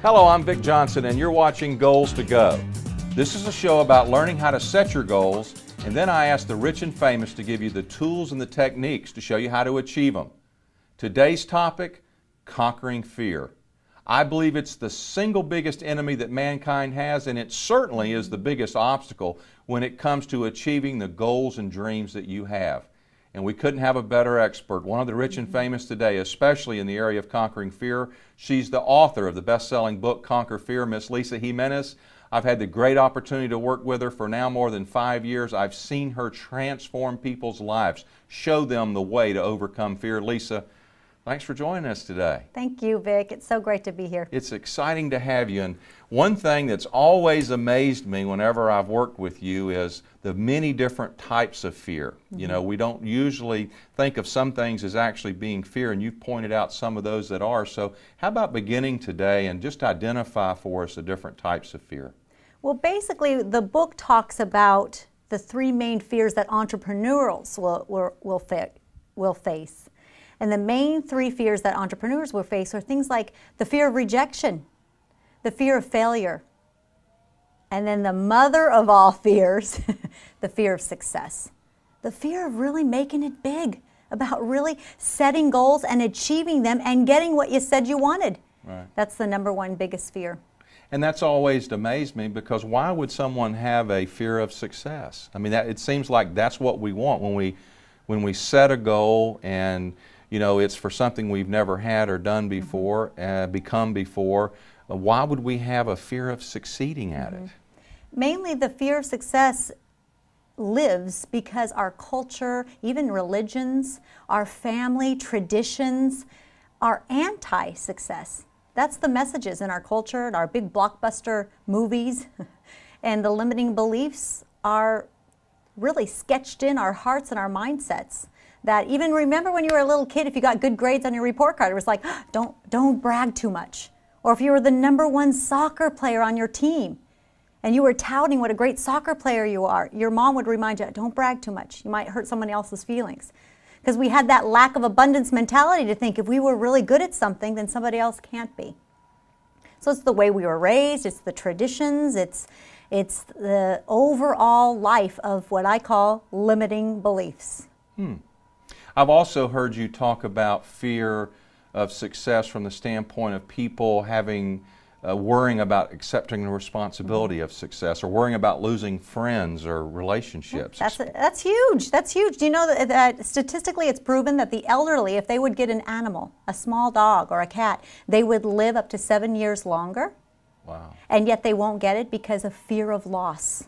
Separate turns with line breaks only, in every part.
Hello, I'm Vic Johnson and you're watching Goals to Go. This is a show about learning how to set your goals, and then I ask the rich and famous to give you the tools and the techniques to show you how to achieve them. Today's topic, conquering fear. I believe it's the single biggest enemy that mankind has, and it certainly is the biggest obstacle when it comes to achieving the goals and dreams that you have. And we couldn't have a better expert, one of the rich and famous today, especially in the area of conquering fear. She's the author of the best-selling book, Conquer Fear, Miss Lisa Jimenez. I've had the great opportunity to work with her for now more than 5 years. I've seen her transform people's lives, show them the way to overcome fear. Lisa, thanks for joining us today.
Thank you, Vic. It's so great to be here.
It's exciting to have you. And one thing that's always amazed me whenever I've worked with you is the many different types of fear. You know, we don't usually think of some things as actually being fear, and you've pointed out some of those that are. So how about beginning today and just identify for us the different types of fear?
Well, basically, the book talks about the three main fears that entrepreneurs will face. And the main three fears that entrepreneurs will face are things like the fear of rejection, the fear of failure, and then the mother of all fears, the fear of success. The fear of really making it big, about really setting goals and achieving them and getting what you said you wanted.
Right.
That's the number one biggest fear.
And that's always amazed me, because why would someone have a fear of success? I mean, it seems like that's what we want when we set a goal, and you know, it's for something we've never had or done before, become before. Why would we have a fear of succeeding at it?
Mainly the fear of success lives because our culture, even religions, our family traditions are anti-success. That's the messages in our culture and our big blockbuster movies. And the limiting beliefs are really sketched in our hearts and our mindsets. That even remember when you were a little kid, if you got good grades on your report card, it was like, don't brag too much. Or if you were the #1 soccer player on your team and you were touting what a great soccer player you are, your mom would remind you, don't brag too much. You might hurt someone else's feelings. Because we had that lack of abundance mentality to think if we were really good at something, then somebody else can't be. So it's the way we were raised, it's the traditions, it's the overall life of what I call limiting beliefs.
I've also heard you talk about fear of success from the standpoint of people having worrying about accepting the responsibility of success, or worrying about losing friends or relationships.
That's huge. That's huge. Do you know that statistically it's proven that the elderly, if they would get an animal, a small dog or a cat, they would live up to 7 years longer?
Wow. And
yet they won't get it because of fear of loss.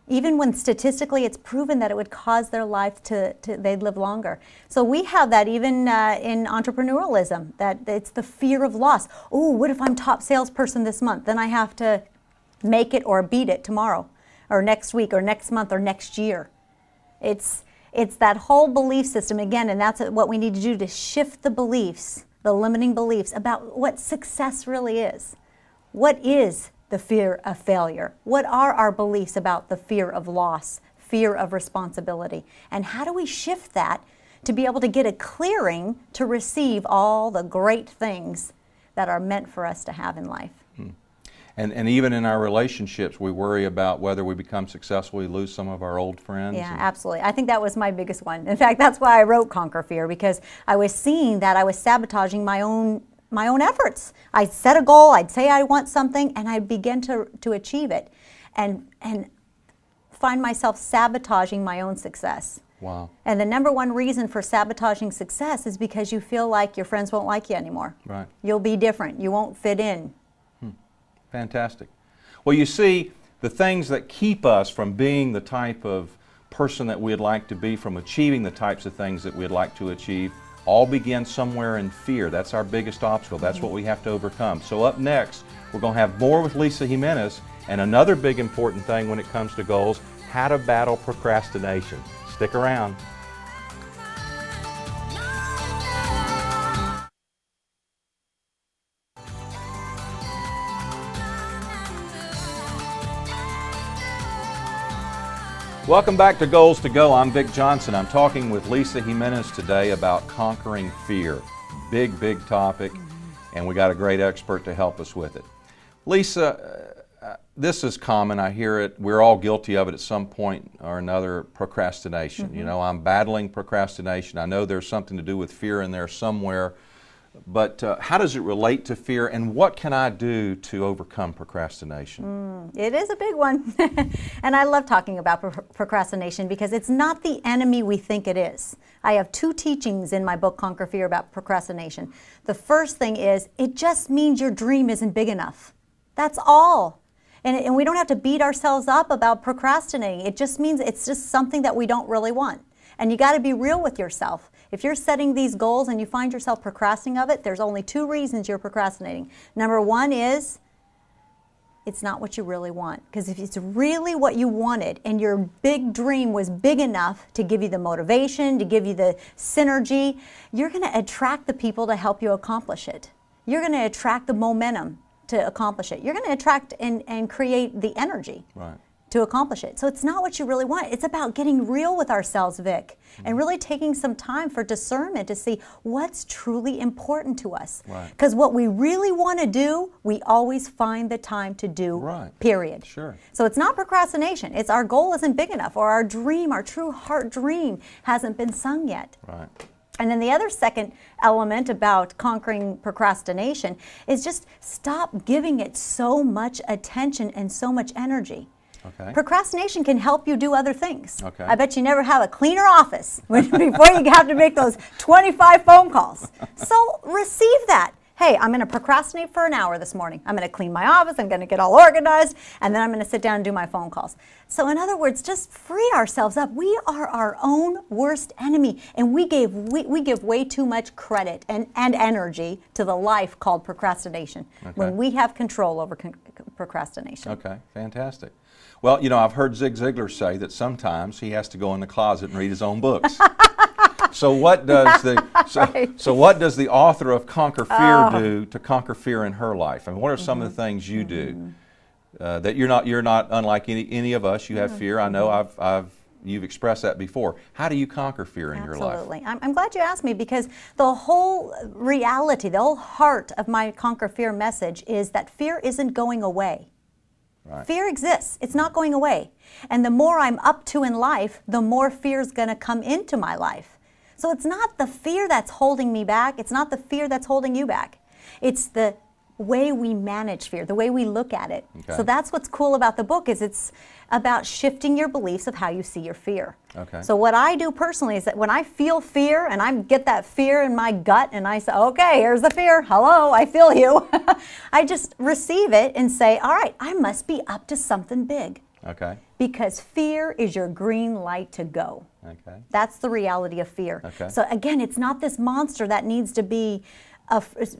Even when statistically it's proven that it would cause their life they'd live longer. So we have that even in entrepreneurialism, that it's the fear of loss. Oh, what if I'm top salesperson this month? Then I have to make it or beat it tomorrow, or next week, or next month, or next year. It's that whole belief system again, and that's what we need to do to shift the beliefs, the limiting beliefs about what success really is. What is the fear of failure? What are our beliefs about the fear of loss, fear of responsibility? And how do we shift that to be able to get a clearing to receive all the great things that are meant for us to have in life?
And even in our relationships, we worry about whether we become successful, we lose some of our old friends.
Yeah, absolutely. I think that was my biggest one. In fact, that's why I wrote Conquer Fear, because I was seeing that I was sabotaging my own efforts. I'd set a goal, I'd say I want something, and I'd begin to achieve it, and find myself sabotaging my own success.
Wow.
And the #1 reason for sabotaging success is because you feel like your friends won't like you anymore.
Right.
You'll be different. You won't fit in.
Fantastic. Well, you see, the things that keep us from being the type of person that we'd like to be, from achieving the types of things that we'd like to achieve, all begin somewhere in fear. That's our biggest obstacle. That's what we have to overcome. So up next, we're going to have more with Lisa Jimenez, and another big important thing when it comes to goals, how to battle procrastination. Stick around. Welcome back to Goals to Go. I'm Vic Johnson. I'm talking with Lisa Jimenez today about conquering fear. Big, big topic. and we got a great expert to help us with it. Lisa, this is common. I hear it. We're all guilty of it at some point or another, procrastination. You know, I'm battling procrastination. I know there's something to do with fear in there somewhere, but how does it relate to fear, and what can I do to overcome procrastination?
It is a big one. And I love talking about procrastination because it's not the enemy we think it is. I have 2 teachings in my book, Conquer Fear, about procrastination. The first thing is, it just means your dream isn't big enough. That's all. And we don't have to beat ourselves up about procrastinating. It just means it's just something that we don't really want. And you got to be real with yourself. If you're setting these goals and you find yourself procrastinating of it, there's only 2 reasons you're procrastinating. Number 1 is it's not what you really want. Because if it's really what you wanted and your big dream was big enough to give you the motivation, to give you the synergy, you're going to attract the people to help you accomplish it. You're going to attract the momentum to accomplish it. You're going to attract and create the energy to accomplish it. So it's not what you really want. It's about getting real with ourselves, Vic, and really taking some time for discernment to see what's truly important to us. Because what we really want to do, we always find the time to do, period. So it's not procrastination. It's our goal isn't big enough, or our dream, our true heart dream hasn't been sung yet. And then the other second element about conquering procrastination is just stop giving it so much attention and so much energy. Procrastination can help you do other things. I bet you never have a cleaner office before you have to make those 25 phone calls. So receive that. Hey, I'm going to procrastinate for an hour this morning. I'm going to clean my office, I'm going to get all organized, and then I'm going to sit down and do my phone calls. So in other words, just free ourselves up. We are our own worst enemy, and we give way too much credit and energy to the life called procrastination when we have control over procrastination.
Okay, fantastic. Well, you know, I've heard Zig Ziglar say that sometimes he has to go in the closet and read his own books. So what does what does the author of Conquer Fear do to conquer fear in her life? I mean, what are some of the things you do that you're not unlike any of us? You have fear. I know you've expressed that before. How do you conquer fear in your life?
Absolutely. I'm glad you asked me, because the whole reality, the whole heart of my Conquer Fear message is that fear isn't going away. Fear exists. It's not going away. And the more I'm up to in life, the more fear is going to come into my life. So it's not the fear that's holding me back. It's not the fear that's holding you back. It's the way we manage fear, the way we look at it. So that's what's cool about the book, is it's about shifting your beliefs of how you see your fear. So what I do personally is that when I feel fear and I get that fear in my gut and I say, okay, here's the fear, hello, I feel you. I just receive it and say, all right, I must be up to something big. Because fear is your green light to go. That's the reality of fear. So again, it's not this monster that needs to be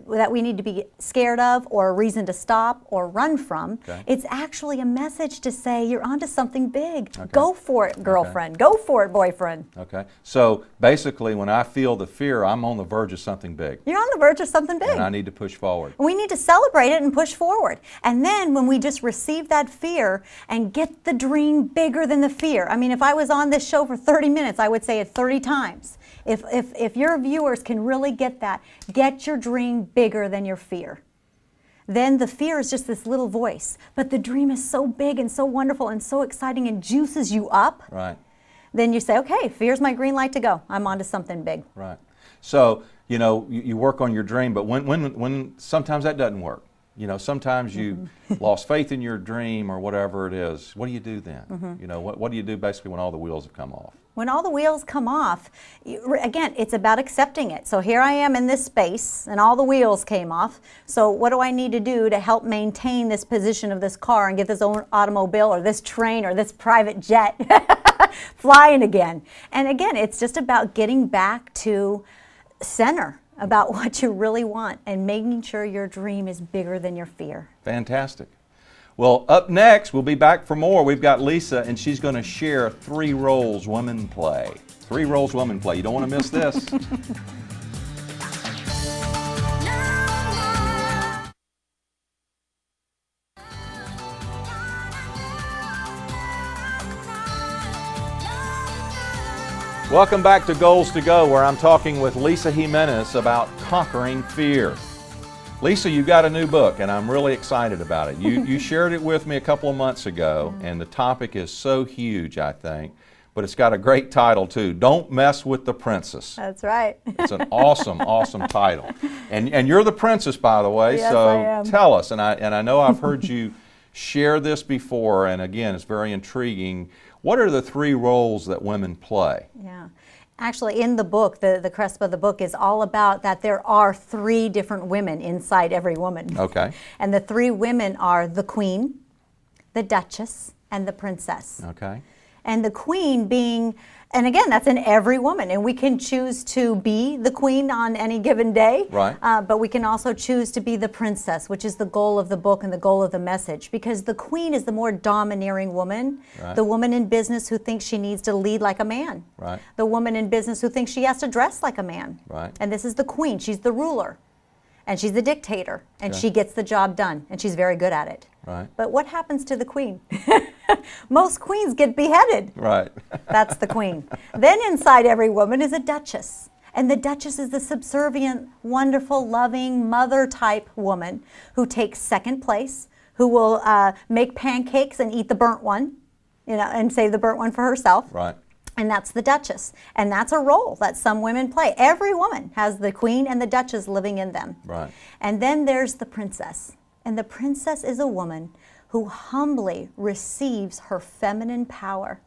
that we need to be scared of, or a reason to stop or run from. It's actually a message to say you're onto something big. Go for it, girlfriend. Go for it, boyfriend.
So basically, when I feel the fear, I'm on the verge of something big.
You're on the verge of something big.
And I need to push forward.
We need to celebrate it and push forward. And then when we just receive that fear and get the dream bigger than the fear. I mean, if I was on this show for 30 minutes, I would say it 30 times. If your viewers can really get that, get your dream bigger than your fear. Then the fear is just this little voice. But the dream is so big and so wonderful and so exciting and juices you up. Then you say, okay, fear's my green light to go. I'm onto something big.
So, you know, you work on your dream, but when sometimes that doesn't work. You know, sometimes you lost faith in your dream or whatever it is. What do you do then? You know, what do you do basically when all the wheels have come off?
When all the wheels come off, again, it's about accepting it. So here I am in this space, and all the wheels came off. So what do I need to do to help maintain this position of this car and get this automobile or this train or this private jet flying again? And again, it's just about getting back to center, about what you really want and making sure your dream is bigger than your fear.
Fantastic. Well, up next, we'll be back for more. We've got Lisa, and she's going to share 3 roles women play. 3 roles women play. You don't want to miss this. Welcome back to Goals to Go, where I'm talking with Lisa Jimenez about conquering fear. Lisa, you got a new book, and I'm really excited about it. You shared it with me a couple of months ago, and the topic is so huge, I think, but it's got a great title, too. Don't Mess with the Princess.
That's right.
It's an awesome, awesome title. And you're the princess, by the way,
Yes,
so
I am.
tell us. And I know I've heard you share this before, and again, it's very intriguing. What are the 3 roles that women play?
Yeah. Actually, in the book, the crest of the book is all about that there are 3 different women inside every woman.
Okay.
And the 3 women are the queen, the duchess, and the princess.
Okay.
And the queen being, and again, that's in every woman. And we can choose to be the queen on any given day.
Right.
But we can also choose to be the princess, which is the goal of the book and the goal of the message. Because the queen is the more domineering woman.
Right.
The woman in business who thinks she needs to lead like a man.
Right.
The woman in business who thinks she has to dress like a man.
Right.
And this is the queen. She's the ruler. And she's the dictator. And
Okay.
she gets the job done. And she's very good at it.
Right.
But what happens to the queen? Most queens get beheaded.
Right.
That's the queen. Then inside every woman is a duchess. And the duchess is the subservient, wonderful, loving, mother-type woman who takes second place, who will make pancakes and eat the burnt one, and save the burnt one for herself.
Right.
And that's the duchess. And that's a role that some women play. Every woman has the queen and the duchess living in them.
Right.
And then there's the princess. And the princess is a woman who humbly receives her feminine power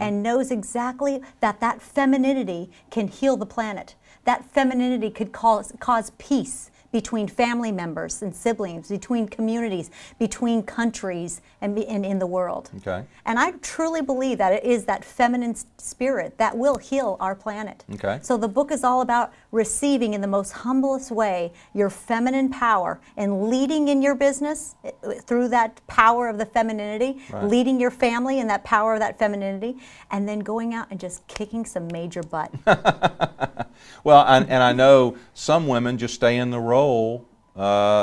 and knows exactly that that femininity can heal the planet. That femininity could cause peace between family members and siblings, between communities, between countries, and in the world.
Okay.
And I truly believe that it is that feminine spirit that will heal our planet.
Okay.
So the book is all about receiving in the most humblest way your feminine power and leading in your business through that power of the femininity,
Right.
leading your family in that power of that femininity, and then going out and just kicking some major butt.
Well, and I know some women just stay in the role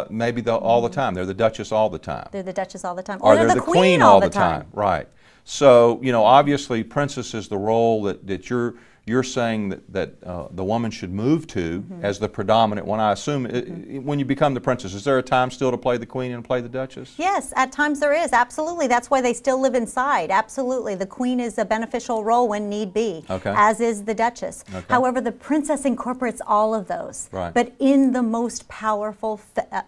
maybe all the time. They're the duchess all the time.
They're the duchess all the time.
Or
Or
they're the queen all the time. Right. So, obviously princess is the role that you're saying that the woman should move to as the predominant one. I assume when you become the princess, is there a time still to play the queen and play the duchess?
Yes, at times there is, absolutely. That's why they still live inside, absolutely. The queen is a beneficial role when need be,
Okay.
as is the duchess.
Okay.
However, the princess incorporates all of those,
Right.
but in the most powerful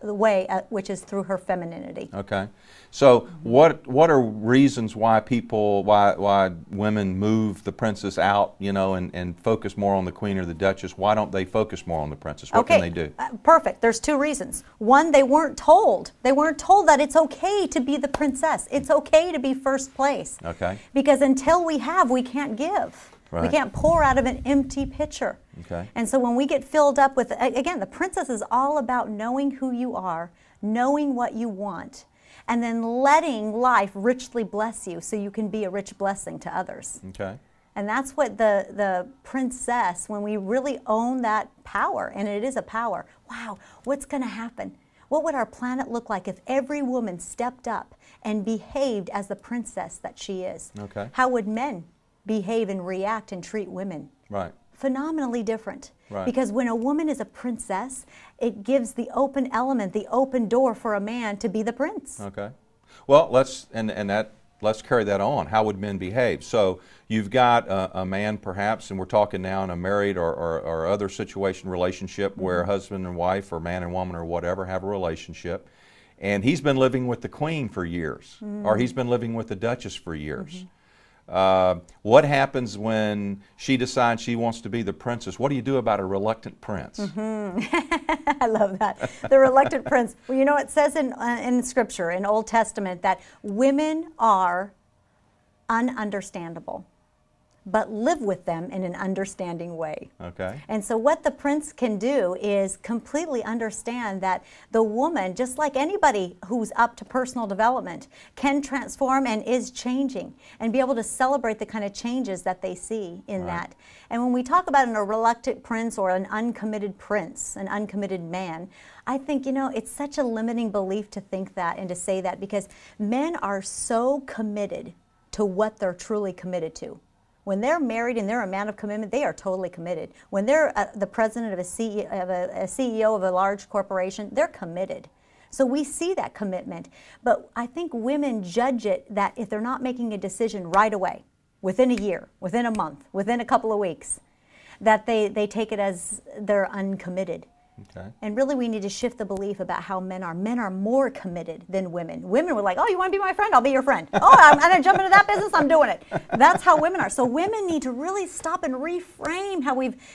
way, which is through her femininity.
Okay. So what are reasons why why women move the princess out, and focus more on the queen or the duchess? Why don't they focus more on the princess? What can they do?
Perfect. There's 2 reasons. One, they weren't told. They weren't told that it's okay to be the princess. It's okay to be first place.
Okay.
Because until we have, we can't give. We
Right.
can't pour out of an empty pitcher.
Okay.
And so when we get filled up with, again, the princess is all about knowing who you are, knowing what you want, and then letting life richly bless you so you can be a rich blessing to others.
Okay.
And that's what the princess, when we really own that power, and it is a power, wow, what's going to happen? What would our planet look like if every woman stepped up and behaved as the princess that she is?
Okay.
How would men behave and react and treat women?
Right.
Phenomenally different.
Right.
Because when a woman is a princess, it gives the open element, the open door for a man to be the prince.
Okay. Well, let's carry that on. How would men behave? So you've got a man perhaps, and we're talking now in a married or other relationship where husband and wife or man and woman or whatever have a relationship, and he's been living with the queen for years, or he's been living with the duchess for years. What happens when she decides she wants to be the princess? What do you do about a reluctant prince?
I love that. The reluctant prince. Well, it says in Scripture, in Old Testament, that women are ununderstandable, but live with them in an understanding way.
Okay.
And so what the prince can do is completely understand that the woman, just like anybody who's up to personal development, can transform and is changing, and be able to celebrate the kind of changes that they see in that. And when we talk about a reluctant prince or an uncommitted prince, an uncommitted man, I think, it's such a limiting belief to think that and to say that, because men are so committed to what they're truly committed to. When they're married and they're a man of commitment, they are totally committed. When they're the president of a CEO of a large corporation, they're committed. So we see that commitment. But I think women judge it that if they're not making a decision right away, within a year, within a month, within a couple of weeks, that they take it as they're uncommitted.
Okay.
And really we need to shift the belief about how men are. Men are more committed than women. Women were like, oh, you want to be my friend? I'll be your friend. Oh, I'm going to jump into that business. I'm doing it. That's how women are. So women need to really stop and reframe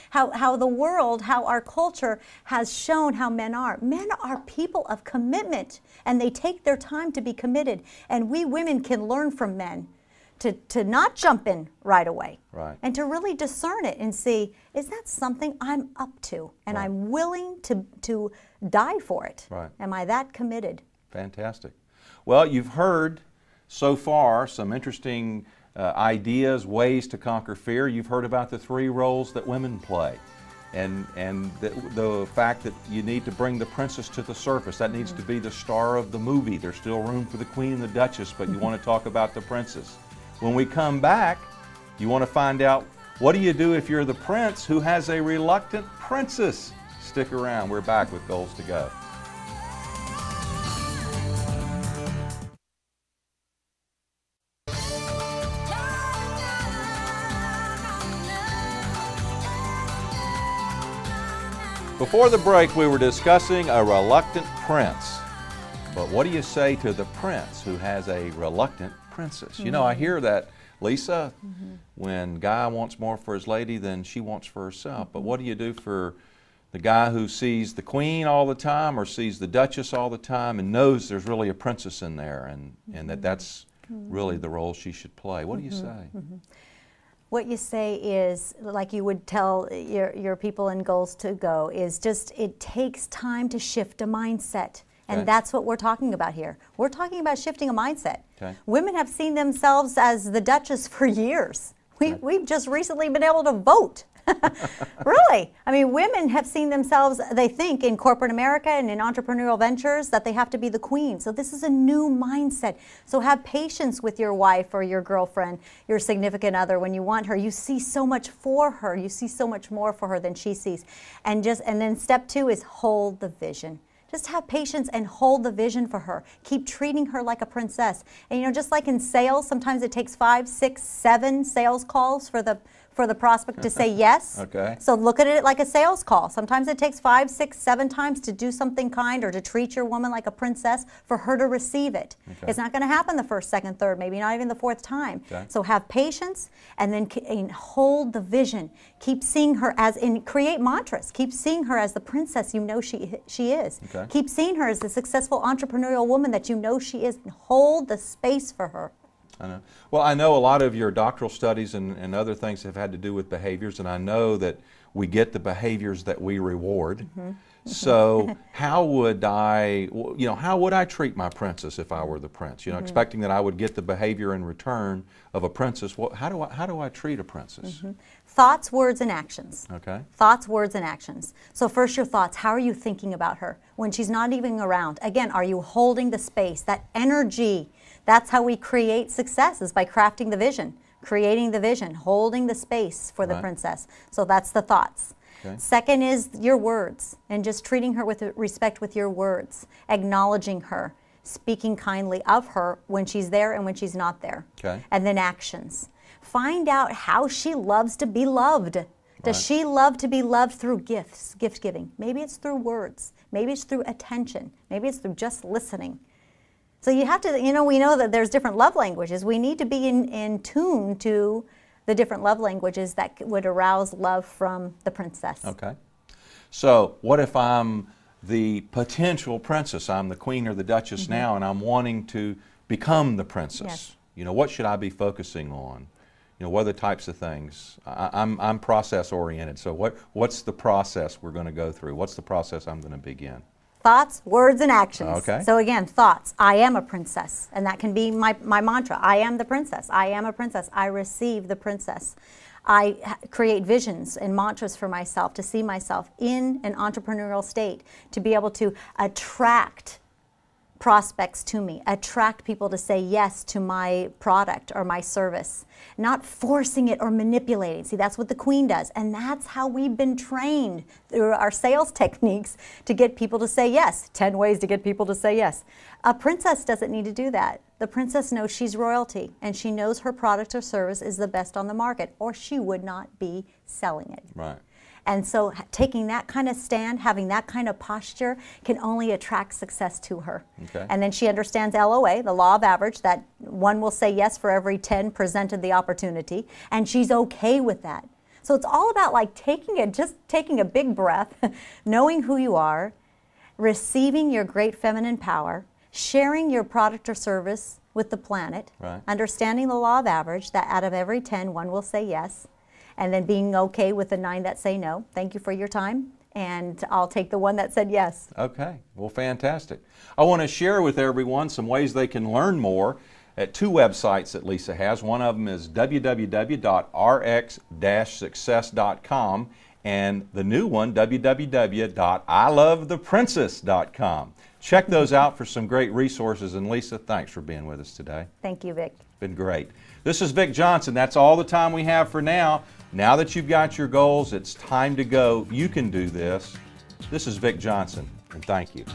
how the world, how our culture has shown how men are. Men are people of commitment, and they take their time to be committed. And we women can learn from men to not jump in right away.
Right.
And to really discern it and see, is that something I'm up to? And
Right.
I'm willing to die for it.
Right.
Am I that committed?
Fantastic. Well, you've heard so far some interesting ideas, ways to conquer fear. You've heard about the 3 roles that women play. And the fact that you need to bring the princess to the surface. That needs to be the star of the movie. There's still room for the queen and the duchess, but you want to talk about the princess. When we come back, you want to find out, what do you do if you're the prince who has a reluctant princess? Stick around. We're back with Goals to Go. Before the break, we were discussing a reluctant prince. But what do you say to the prince who has a reluctant princess? You know, I hear that, Lisa, when guy wants more for his lady than she wants for herself. But what do you do for the guy who sees the queen all the time or sees the duchess all the time and knows there's really a princess in there and that's really the role she should play? What do you say?
What you say is, like you would tell your people in Goals to Go, is just it takes time to shift a mindset. And
Okay.
that's what we're talking about here. We're talking about shifting a mindset.
Okay.
Women have seen themselves as the Duchess for years. We've just recently been able to vote. Really. I mean, women have seen themselves, they think, in corporate America and in entrepreneurial ventures that they have to be the queen. So this is a new mindset. So have patience with your wife or your girlfriend, your significant other. When you want her, you see so much for her. You see so much more for her than she sees. And then step 2 is hold the vision. Just have patience and hold the vision for her. Keep treating her like a princess. And you know, just like in sales, sometimes it takes 5, 6, 7 sales calls for the prospect to say yes.
Okay.
So look at it like a sales call. Sometimes it takes 5, 6, 7 times to do something kind or to treat your woman like a princess for her to receive it.
Okay.
It's not going to happen the first, second, third, maybe not even the 4th time.
Okay.
So have patience and then hold the vision. Keep seeing her create mantras. Keep seeing her as the princess you know she is.
Okay.
Keep seeing her as the successful entrepreneurial woman that you know she is, and hold the space for her.
I know. Well, I know a lot of your doctoral studies and other things have had to do with behaviors, and I know that we get the behaviors that we reward. So how would I treat my princess if I were the prince? You know, expecting that I would get the behavior in return of a princess. Well, how do I treat a princess?
Thoughts, words, and actions.
Okay.
Thoughts, words, and actions. So first your thoughts. How are you thinking about her when she's not even around? Again, are you holding the space, that energy? That's how we create success, is by crafting the vision, creating the vision, holding the space for the
Right.
princess. So that's the thoughts.
Okay.
Second is your words, and just treating her with respect with your words, acknowledging her, speaking kindly of her when she's there and when she's not there.
Okay.
And then actions. Find out how she loves to be loved. Does
Right.
she love to be loved through gifts, gift giving? Maybe it's through words. Maybe it's through attention. Maybe it's through just listening. So you have to, we know that there's different love languages. We need to be in tune to the different love languages that would arouse love from the princess.
Okay. So what if I'm the potential princess? I'm the queen or the duchess now, and I'm wanting to become the princess.
Yes.
You know, what should I be focusing on? You know, what are the types of things? I'm process oriented. So what's the process we're going to go through? What's the process I'm going to begin?
Thoughts, words, and actions.
Okay.
So again, thoughts. I am a princess. And that can be my mantra. I am the princess. I am a princess. I receive the princess. I create visions and mantras for myself to see myself in an entrepreneurial state, to be able to attract prospects to me, attract people to say yes to my product or my service, not forcing it or manipulating. See, that's what the queen does, and that's how we've been trained through our sales techniques to get people to say yes. 10 ways to get people to say yes. A princess doesn't need to do that. The princess knows she's royalty, and she knows her product or service is the best on the market, or she would not be selling it.
Right.
And so taking that kind of stand, having that kind of posture can only attract success to her.
Okay.
And then she understands LOA, the law of average, that one will say yes for every 10 presented the opportunity, and she's okay with that. So it's all about like just taking a big breath, knowing who you are, receiving your great feminine power, sharing your product or service with the planet,
right.
Understanding the law of average, that out of every 10, one will say yes, and then being okay with the 9 that say no. Thank you for your time, and I'll take the one that said yes.
Okay, well, fantastic. I want to share with everyone some ways they can learn more at 2 websites that Lisa has. One of them is www.rx-success.com, and the new one, www.ilovetheprincess.com. Check those out for some great resources. And Lisa, thanks for being with us today.
Thank you, Vic.
Been great. This is Vic Johnson. That's all the time we have for now. Now that you've got your goals, it's time to go. You can do this. This is Vic Johnson, and thank you.